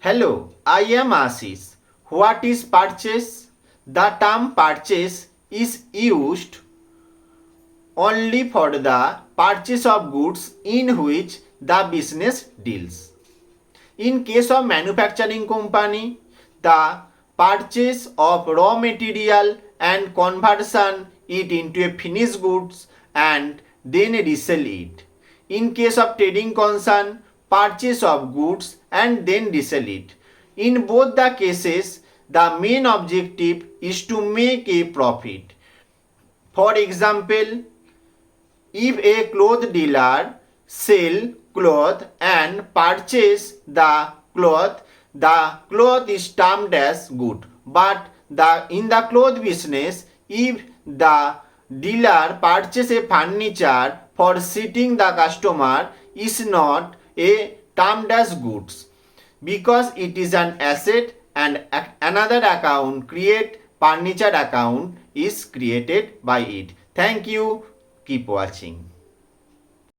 Hello, I am Ashish. What is purchase? The term purchase is used only for the purchase of goods in which the business deals. In case of manufacturing company, the purchase of raw material and conversion it into a finished goods and then resell it. In case of trading concern, purchase of goods and then resell it. In both the cases, the main objective is to make a profit. For example, if a cloth dealer sell cloth and purchase the cloth is termed as good. But in the cloth business, if the dealer purchase a furniture for seating the customer is not a termed as goods because it is an asset and another account create furniture account is created by it. Thank you. Keep watching.